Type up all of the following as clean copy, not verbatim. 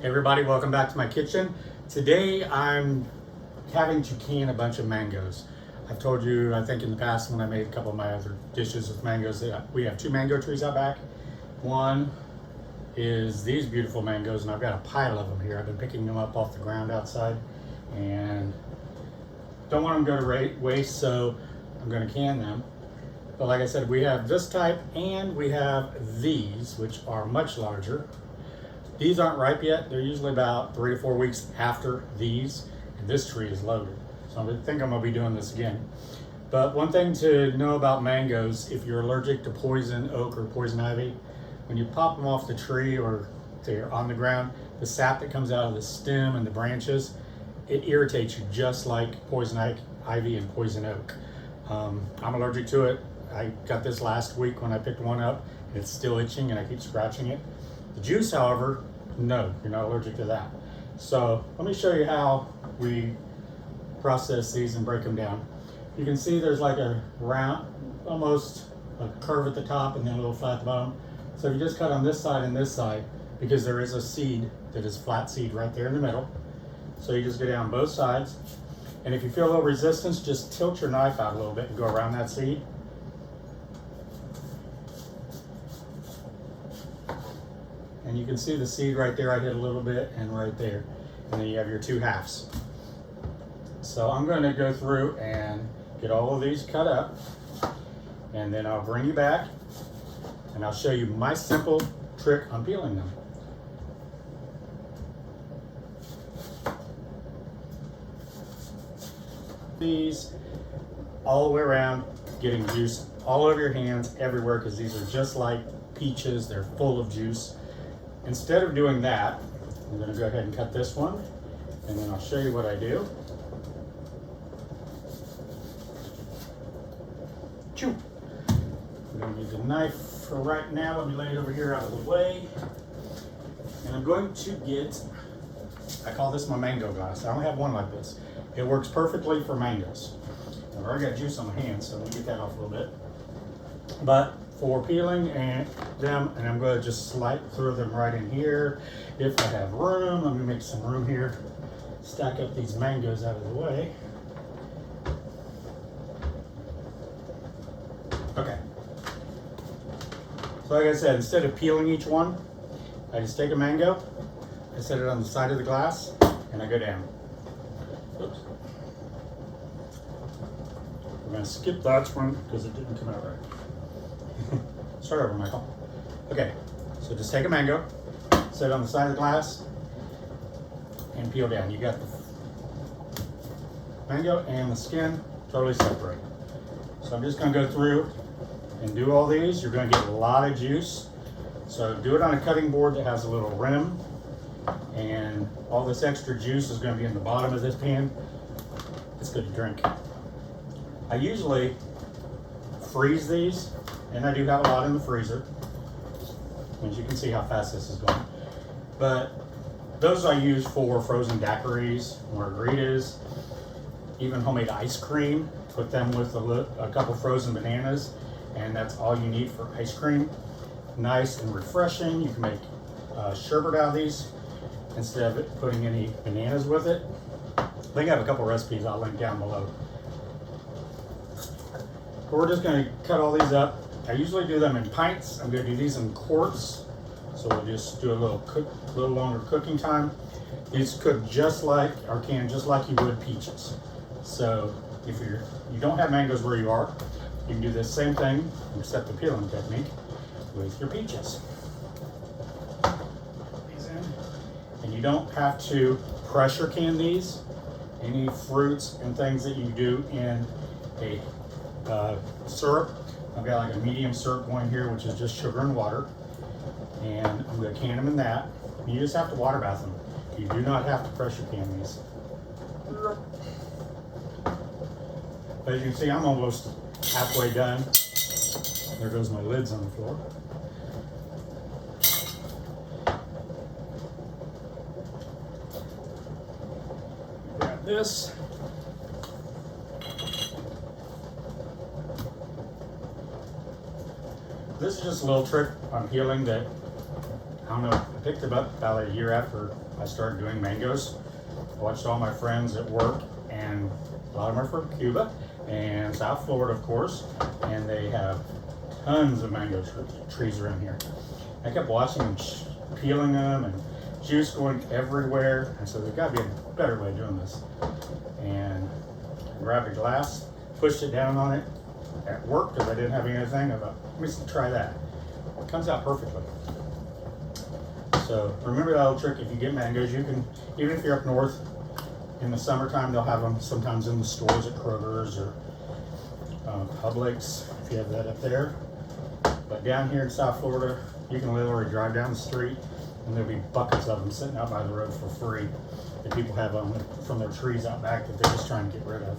Hey everybody, welcome back to my kitchen. Today I'm having to can a bunch of mangoes. I've told you, I think in the past when I made a couple of my other dishes with mangoes, that we have two mango trees out back. One is these beautiful mangoes, and I've got a pile of them here. I've been picking them up off the ground outside and don't want them to go to waste, so I'm going to can them. But like I said, we have this type and we have these, which are much larger. These aren't ripe yet. They're usually about 3 to 4 weeks after these, and this tree is loaded. So I think I'm gonna be doing this again. But one thing to know about mangoes, if you're allergic to poison oak or poison ivy, when you pop them off the tree or they're on the ground, the sap that comes out of the stem and the branches, it irritates you just like poison ivy and poison oak. I'm allergic to it. I got this last week when I picked one up, and it's still itching and I keep scratching it. The juice, however, no, you're not allergic to that. So let me show you how we process these and break them down. You can see there's like a round, almost a curve at the top and then a little flat at the bottom. So if you just cut on this side and this side, because there is a seed that is flat seed right there in the middle. So you just go down both sides. And if you feel a little resistance, just tilt your knife out a little bit and go around that seed. And you can see the seed right there. I hit a little bit and right there. And then you have your two halves. So I'm going to go through and get all of these cut up. And then I'll bring you back and I'll show you my simple trick on peeling them. These all the way around, getting juice all over your hands, everywhere, because these are just like peaches. They're full of juice. Instead of doing that, I'm going to go ahead and cut this one, and then I'll show you what I do. Chew. I'm going to need the knife for right now. Let me lay it over here out of the way. And I'm going to get, I call this my mango glass. I only have one like this. It works perfectly for mangoes. I've already got juice on my hands, so let me get that off a little bit. But for peeling and I'm going to just throw them right in here. If I have room, let me make some room here. Stack up these mangoes out of the way. Okay. So like I said, instead of peeling each one, I just take a mango, I set it on the side of the glass, and I go down. Oops. I'm going to skip that one because it didn't come out right. Start over, Michael. Okay, so just take a mango, set it on the side of the glass, and peel down. You got the mango and the skin totally separate. So I'm just going to go through and do all these. You're going to get a lot of juice. So do it on a cutting board that has a little rim, and all this extra juice is going to be in the bottom of this pan. It's good to drink. I usually freeze these, and I do have a lot in the freezer. As you can see how fast this is going. But those I use for frozen daiquiris, margaritas, even homemade ice cream. Put them with a couple frozen bananas, and that's all you need for ice cream. Nice and refreshing. You can make sherbet out of these instead of putting any bananas with it. I think I have a couple recipes I'll link down below. But we're just going to cut all these up. I usually do them in pints. I'm going to do these in quarts. So we'll just do a little longer cooking time. These cook just like, or can just like you would peaches. So if you don't have mangoes where you are, you can do this same thing, except the peeling technique, with your peaches. Put these in. And you don't have to pressure can these. Any fruits and things that you do in a syrup. I've got like a medium syrup going here, which is just sugar and water. And I'm going to can them in that. You just have to water bath them. You do not have to pressure can these. But as you can see, I'm almost halfway done. There goes my lids on the floor. Grab this. This is just a little trick on peeling that I don't know picked them up about a year after I started doing mangoes. I watched all my friends at work, and a lot of them are from Cuba and South Florida, of course, and they have tons of mango trees around here. I kept watching them peeling them and juice going everywhere, and so there's got to be a better way of doing this. And I grabbed a glass, pushed it down on it at work because I didn't have anything. I thought, let me try that. It comes out perfectly. So remember that little trick. If you get mangoes, you can, even if you're up north in the summertime, they'll have them sometimes in the stores at Kroger's or Publix, if you have that up there. But down here in South Florida, you can literally drive down the street and there'll be buckets of them sitting out by the road for free that people have from their trees out back that they're just trying to get rid of.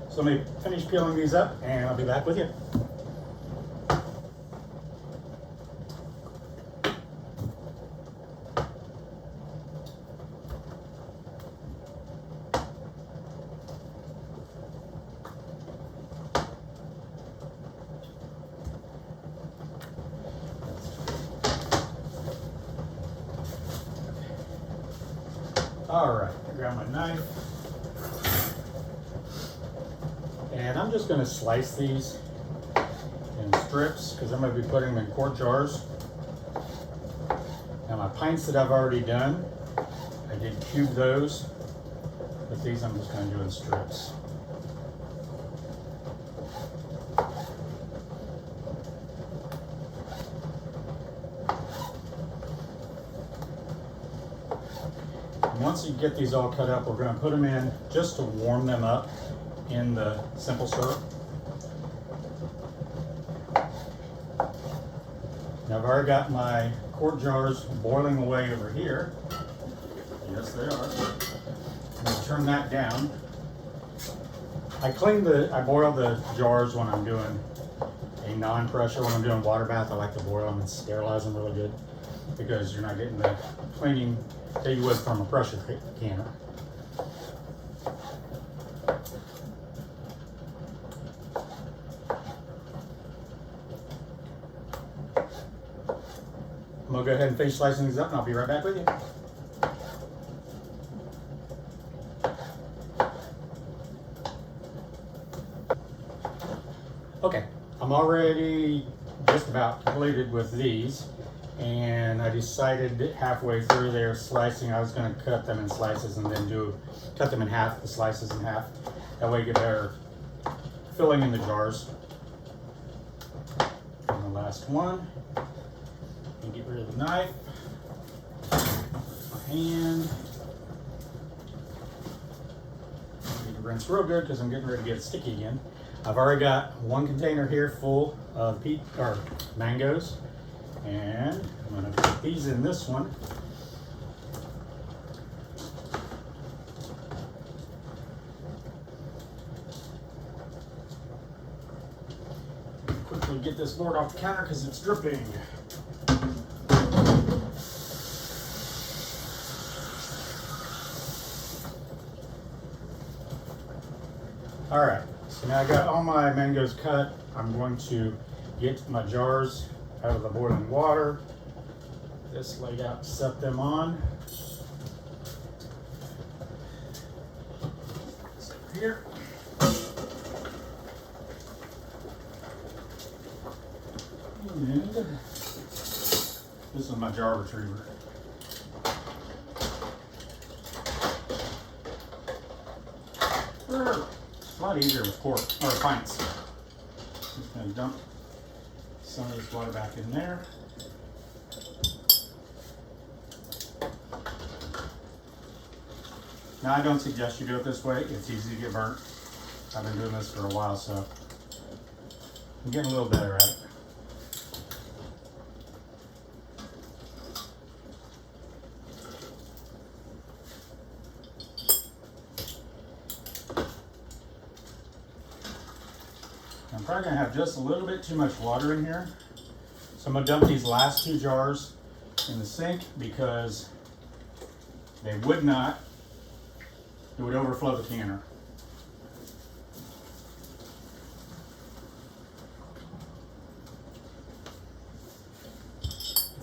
So let me finish peeling these up and I'll be back with you. All right, grab my knife. And I'm just going to slice these in strips because I'm going to be putting them in quart jars. Now my pints that I've already done, I did cube those, but these I'm just going to do in strips. Once you get these all cut up, we're going to put them in just to warm them up in the simple syrup. Now I've already got my quart jars boiling away over here. Yes, they are. I'm going to turn that down. I boil the jars when I'm doing a non-pressure. When I'm doing water bath, I like to boil them and sterilize them really good because you're not getting the cleaning that you would from a pressure canner. I'm going to go ahead and finish slicing these up and I'll be right back with you. Okay, I'm already just about completed with these, and I decided halfway through there slicing I was going to cut them in slices and then cut them in half, the slices in half. That way you get better filling in the jars. And the last one. And get rid of the knife, my hand. I need to rinse real good because I'm getting ready to get it sticky again. I've already got one container here full of mangoes, and I'm going to put these in this one. Quickly get this board off the counter because it's dripping. All right, so now I got all my mangoes cut. I'm going to get my jars out of the boiling water. This laid out, set them on. This over here. And this is my jar retriever. It's a lot easier with pints. Just gonna dump some of this water back in there. Now I don't suggest you do it this way. It's easy to get burnt. I've been doing this for a while, so I'm getting a little better at it. I'm probably going to have just a little bit too much water in here. So I'm going to dump these last two jars in the sink because they would not. It would overflow the canner.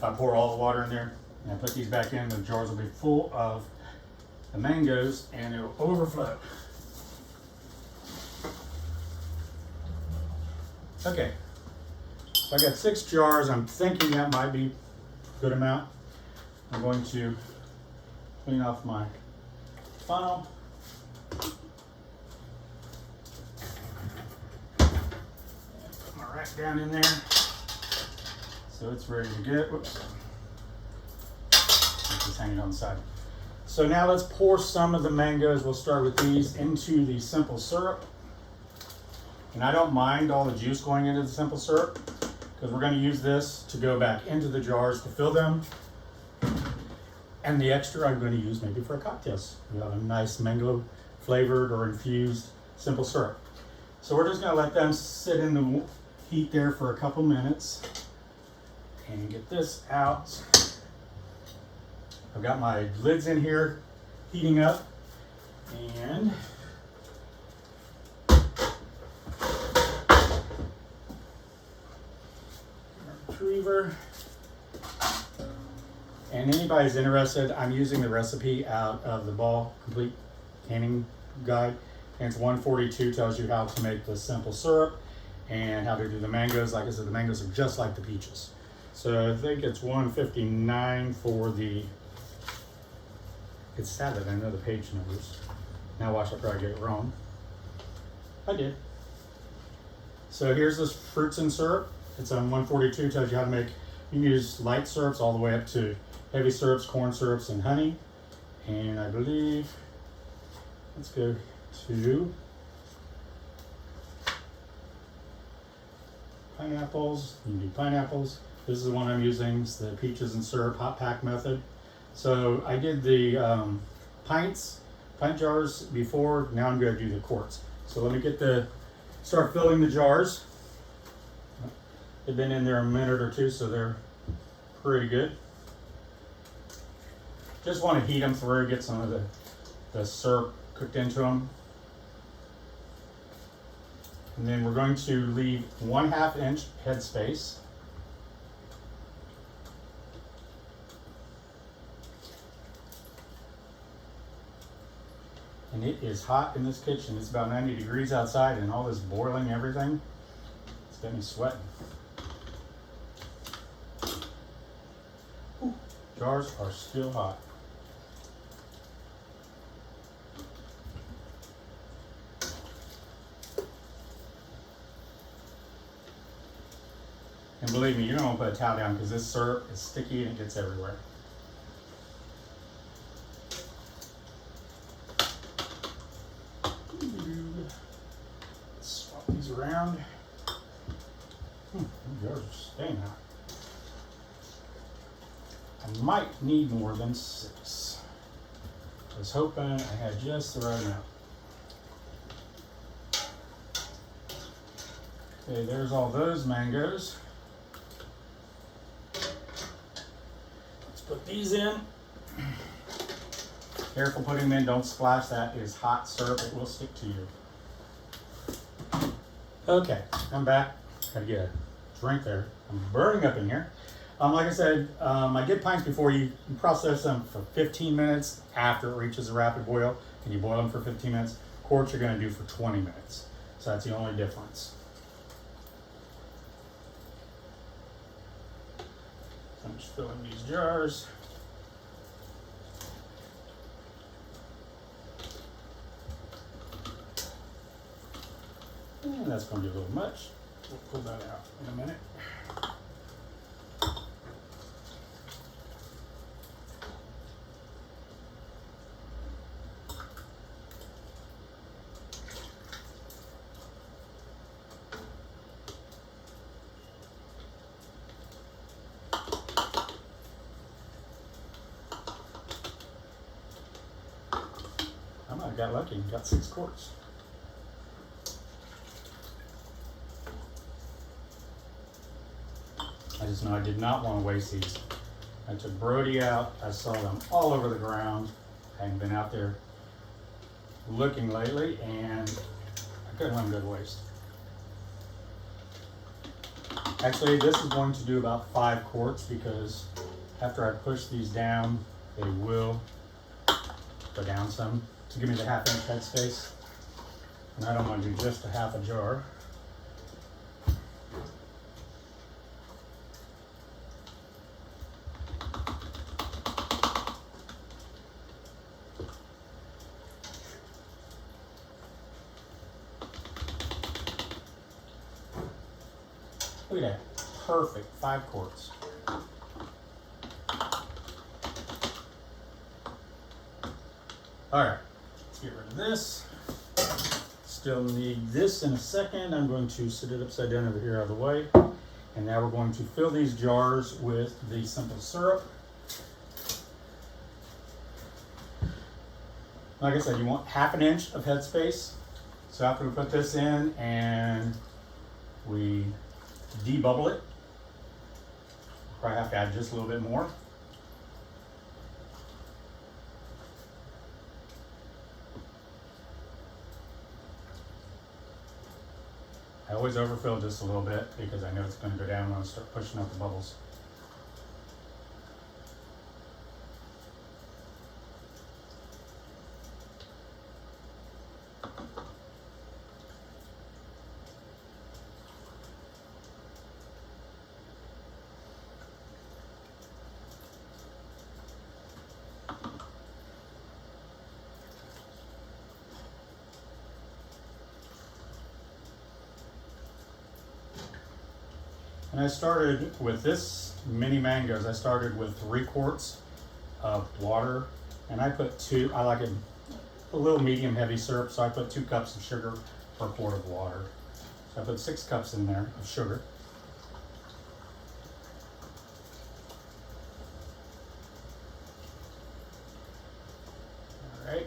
if I pour all the water in there and I put these back in, the jars will be full of the mangoes and it'll overflow. Okay, so I got 6 jars. I'm thinking that might be a good amount. I'm going to clean off my funnel. And put my rack down in there. So it's ready to go. Whoops. It's just hanging on the side. So now let's pour some of the mangoes. We'll start with these into the simple syrup. And I don't mind all the juice going into the simple syrup because we're going to use this to go back into the jars to fill them. And the extra I'm going to use maybe for cocktails. We have a nice mango flavored or infused simple syrup. So we're just going to let them sit in the heat there for a couple minutes and get this out. I've got my lids in here heating up, and retriever. And anybody's interested, I'm using the recipe out of the Ball Complete Canning Guide, and it's 142, tells you how to make the simple syrup and how to do the mangoes. Like I said, the mangoes are just like the peaches. So I think it's 159 for the, it's sad that I know the page numbers. Now watch, I probably get it wrong. I did. So here's this fruits and syrup. It's on 142, tells you how to make, you can use light syrups all the way up to heavy syrups, corn syrups, and honey. And I believe, let's go to pineapples. You can do pineapples. This is the one I'm using. It's the peaches and syrup hot pack method. So I did the pint jars before. Now I'm going to do the quarts. So let me start filling the jars. They've been in there a minute or two, so they're pretty good. Just want to heat them through, get some of the syrup cooked into them. And then we're going to leave 1/2 inch headspace. And it is hot in this kitchen. It's about 90 degrees outside, and all this boiling everything, it's got me sweating. Ooh, jars are still hot. And believe me, you don't want to put a towel down because this syrup is sticky and it gets everywhere. Swap these around. Yours are staying hot. I might need more than 6. I was hoping I had just the right amount. Okay, there's all those mangoes. Put these in. Careful putting them in, don't splash. That is hot syrup, it will stick to you. Okay, I'm back. Gotta get a drink there. I'm burning up in here. Like I said, I did pints before. You process them for 15 minutes after it reaches a rapid boil. And you boil them for 15 minutes. Quarts you're gonna do for 20 minutes. So that's the only difference. I'm just filling these jars. And that's going to be a little much. We'll pull that out in a minute. I got lucky and got 6 quarts. I just know I did not want to waste these. I took Brody out. I saw them all over the ground. I hadn't been out there looking lately, and I couldn't let them go to waste. Actually, this is going to do about 5 quarts because after I push these down, they will go down some to give me the 1/2 inch headspace. And I don't want to do just a 1/2 a jar. Look at that, perfect, 5 quarts. All right, let's get rid of this. Still need this in a second. I'm going to sit it upside down over here out of the way. And now we're going to fill these jars with the simple syrup. Like I said, you want 1/2 inch of headspace. So after we put this in and we debubble it, probably have to add just a little bit more. I always overfill just a little bit because I know it's going to go down when I start pushing out the bubbles. And I started with this mini mangoes. I started with 3 quarts of water, and I put 2. I like it a little medium heavy syrup, so I put 2 cups of sugar per quart of water. So I put 6 cups in there of sugar. All right,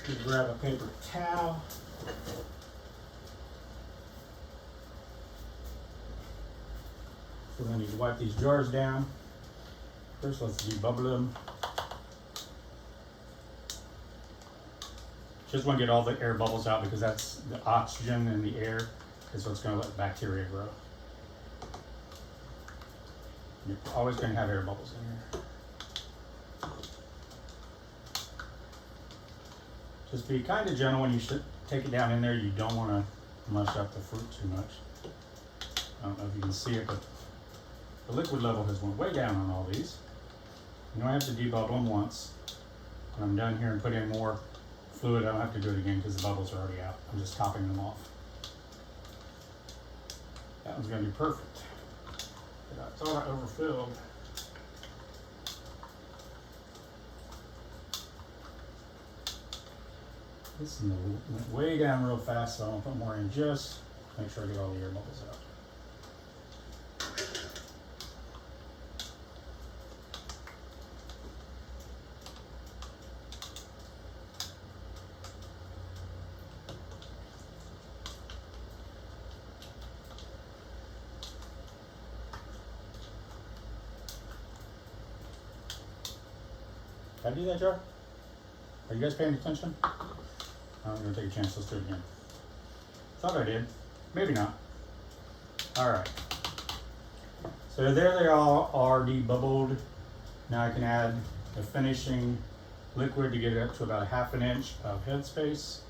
just grab a paper towel. So then I need to wipe these jars down. First, let's debubble them. Just want to get all the air bubbles out because that's the oxygen in the air is what's going to let bacteria grow. You're always going to have air bubbles in here. Just be kind of gentle when you should take it down in there. You don't want to mush up the fruit too much. I don't know if you can see it, but the liquid level has went way down on all these. You know, I have to debubble them once. When I'm done here and put in more fluid, I don't have to do it again because the bubbles are already out. I'm just topping them off. That one's going to be perfect. But I thought I overfilled. This went way down real fast, so I'm going to put more in just to make sure I get all the air bubbles out. Did I do that, jar? Are you guys paying attention? I'm going to take a chance. Let's do it again. Thought I did. Maybe not. All right. So there they all are debubbled. Now I can add the finishing liquid to get it up to about 1/2 inch of headspace.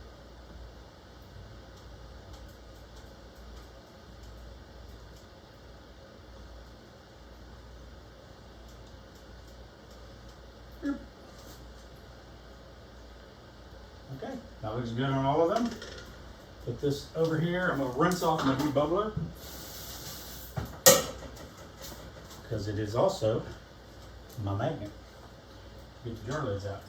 Okay, that looks good on all of them. Put this over here. I'm going to rinse off my debubbler because it is also my magnet. Get the jar lids out.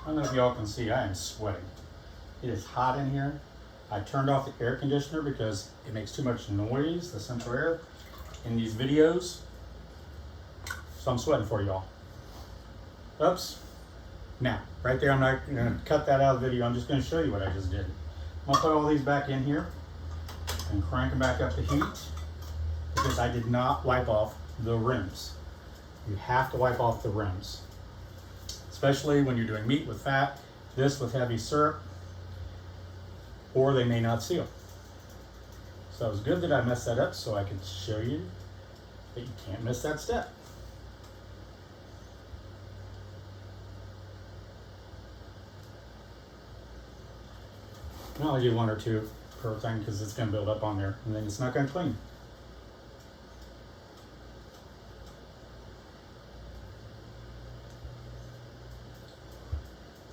I don't know if y'all can see, I am sweating. It is hot in here. I turned off the air conditioner because it makes too much noise, the central air, in these videos. So I'm sweating for y'all. Oops. Now, right there, I'm not gonna cut that out of the video. I'm just gonna show you what I just did. I'm gonna put all these back in here and crank them back up to heat because I did not wipe off the rims. you have to wipe off the rims, especially when you're doing meat with fat, this with heavy syrup, or they may not seal. So it was good that I messed that up so I could show you that you can't miss that step. Now I'll do one or two per thing because it's going to build up on there and then it's not going to clean.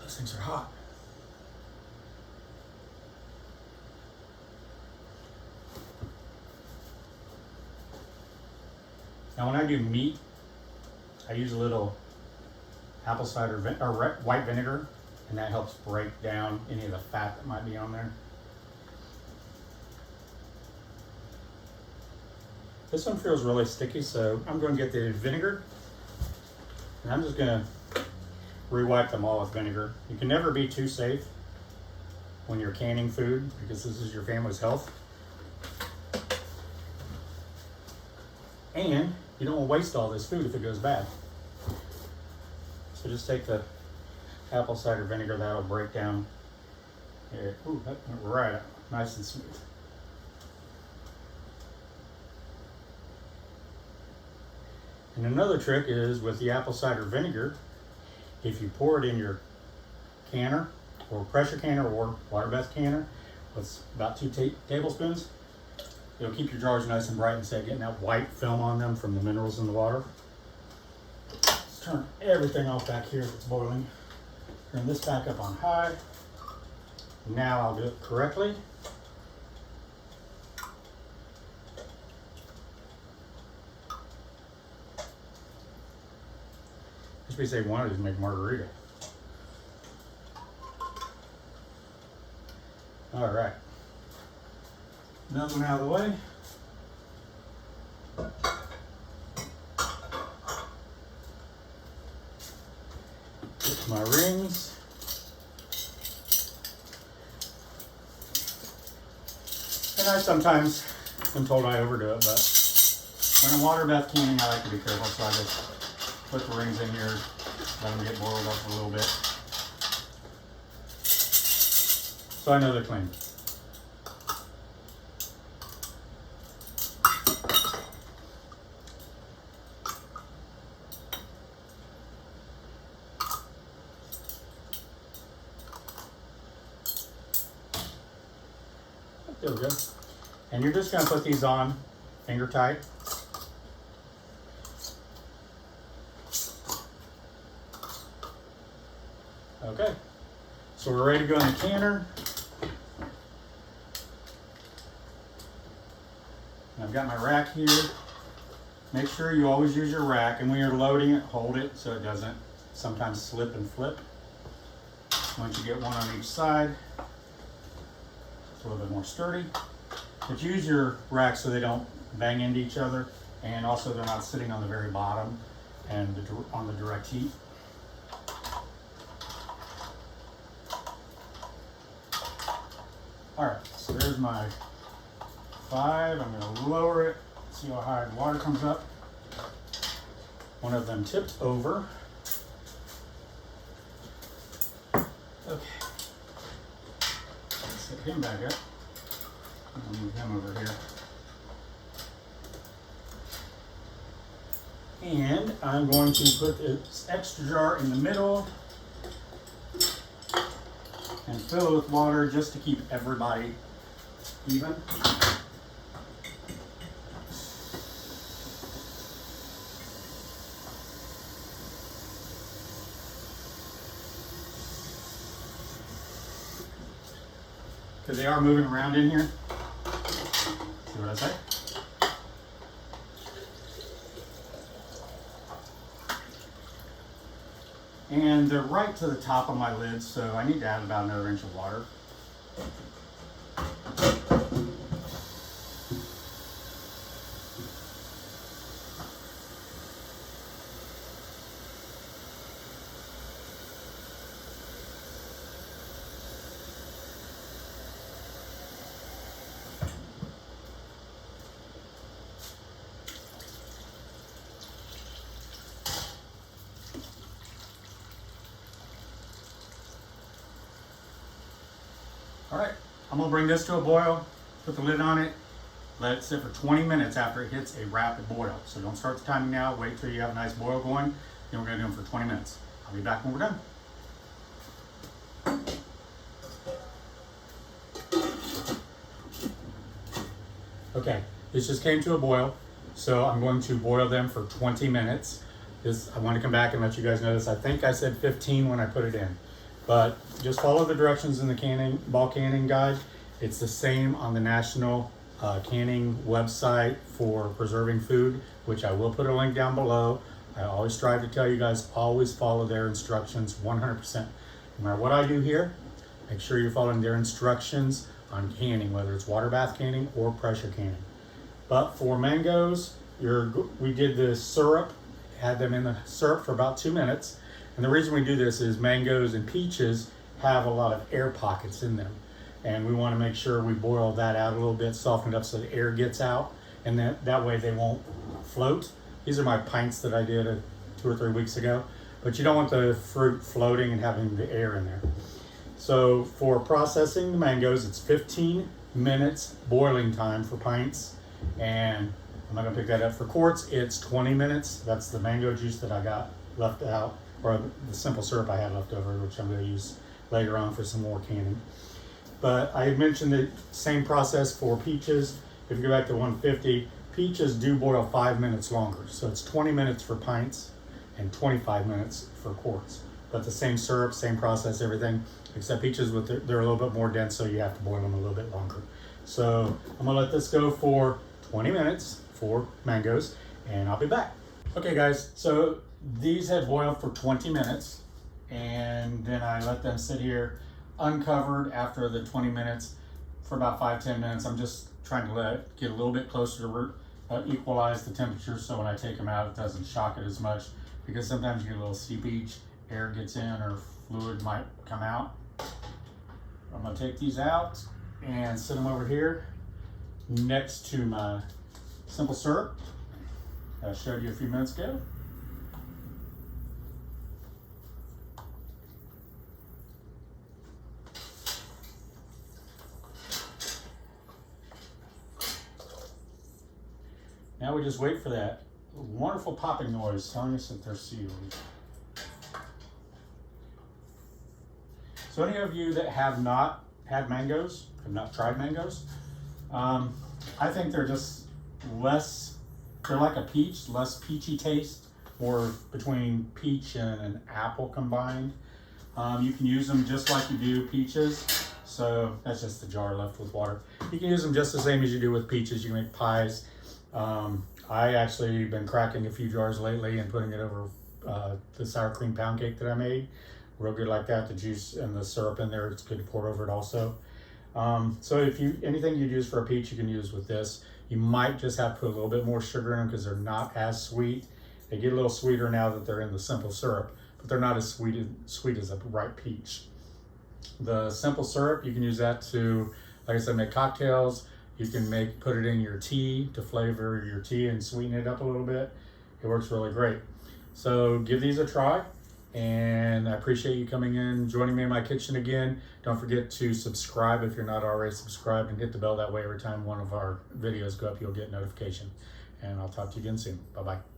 Those things are hot. Now when I do meat, I use a little apple cider or white vinegar, and that helps break down any of the fat that might be on there. This one feels really sticky, so I'm going to get the vinegar, and I'm just going to re-wipe them all with vinegar. You can never be too safe when you're canning food because this is your family's health. And you don't want to waste all this food if it goes bad. So just take the apple cider vinegar, that'll break down here. Ooh, that went right up, nice and smooth. And another trick is with the apple cider vinegar, if you pour it in your canner or pressure canner or water bath canner with about 2 tablespoons, it'll keep your jars nice and bright instead of getting that white film on them from the minerals in the water. Let's turn everything off back here if it's boiling. Turn this back up on high. Now I'll do it correctly. Just be say wanted to make margarita. All right. Another one out of the way. Get my rings. And I sometimes am told I overdo it, but when I'm water bath canning, I like to be careful, so I just put the rings in here, let them get boiled up a little bit. So I know they're clean. There we go. And you're just going to put these on finger tight. Okay, so we're ready to go in the canner. I've got my rack here. Make sure you always use your rack, and when you're loading it, hold it so it doesn't sometimes slip and flip. Once you get one on each side, it's a little bit more sturdy. But use your rack so they don't bang into each other, and also they're not sitting on the very bottom and on the direct heat. All right, so there's my 5. I'm going to lower it, see how high the water comes up. One of them tipped over. Okay, let's set him back up. I'll move him over here. And I'm going to put this extra jar in the middle and fill it with water just to keep everybody even. Because they are moving around in here. See what I say? And they're right to the top of my lid, so I need to add about another inch of water. All right, I'm gonna bring this to a boil, put the lid on it, let it sit for 20 minutes after it hits a rapid boil. So don't start the timing now, wait till you have a nice boil going, then we're gonna do them for 20 minutes. I'll be back when we're done. Okay, this just came to a boil, so I'm going to boil them for 20 minutes. I want to come back and let you guys know this. I think I said 15 when I put it in, but just follow the directions in the ball canning guide. It's the same on the National Canning website for preserving food, which I will put a link down below. I always strive to tell you guys, always follow their instructions 100%. No matter what I do here, make sure you're following their instructions on canning, whether it's water bath canning or pressure canning. But for mangoes, we did the syrup, had them in the syrup for about 2 minutes. And the reason we do this is mangoes and peaches have a lot of air pockets in them. And we want to make sure we boil that out a little bit, soften it up so the air gets out, and that way they won't float. These are my pints that I did 2 or 3 weeks ago, but you don't want the fruit floating and having the air in there. So for processing the mangoes, it's 15 minutes boiling time for pints, and I'm not gonna pick that up for quarts. It's 20 minutes. That's the mango juice that I got left out, or the simple syrup I had left over, which I'm gonna use later on for some more canning. But I had mentioned the same process for peaches. If you go back to 150, peaches do boil 5 minutes longer. So it's 20 minutes for pints and 25 minutes for quarts. But the same syrup, same process, everything, except peaches, they're a little bit more dense, so you have to boil them a little bit longer. So I'm gonna let this go for 20 minutes for mangoes, and I'll be back. Okay guys, so these had boiled for 20 minutes, and then I let them sit here uncovered after the 20 minutes for about 5-10 minutes. I'm just trying to let it get a little bit closer to equalize the temperature, so when I take them out it doesn't shock it as much, because sometimes you get a little seepage, air gets in or fluid might come out. I'm gonna take these out and set them over here next to my simple syrup I showed you a few minutes ago. Now we just wait for that wonderful popping noise telling us that they're sealed. So any of you that have not had mangoes, have not tried mangoes, I think they're just they're like a peach, less peachy taste, more between peach and an apple combined. You can use them just like you do peaches. So that's just the jar left with water. You can use them just the same as you do with peaches. You can make pies. I actually been cracking a few jars lately and putting it over the sour cream pound cake that I made. Real good like that. The juice and the syrup in there, it's good to pour over it also. So if anything you'd use for a peach, you can use with this. You might just have to put a little bit more sugar in them because they're not as sweet. They get a little sweeter now that they're in the simple syrup, but they're not as sweet as a ripe peach. The simple syrup, you can use that to, like I said, make cocktails. You can put it in your tea to flavor your tea and sweeten it up a little bit. It works really great. So give these a try, and I appreciate you coming in, joining me in my kitchen again. Don't forget to subscribe if you're not already subscribed, and hit the bell. That way every time one of our videos go up, you'll get notification. And I'll talk to you again soon. Bye-bye.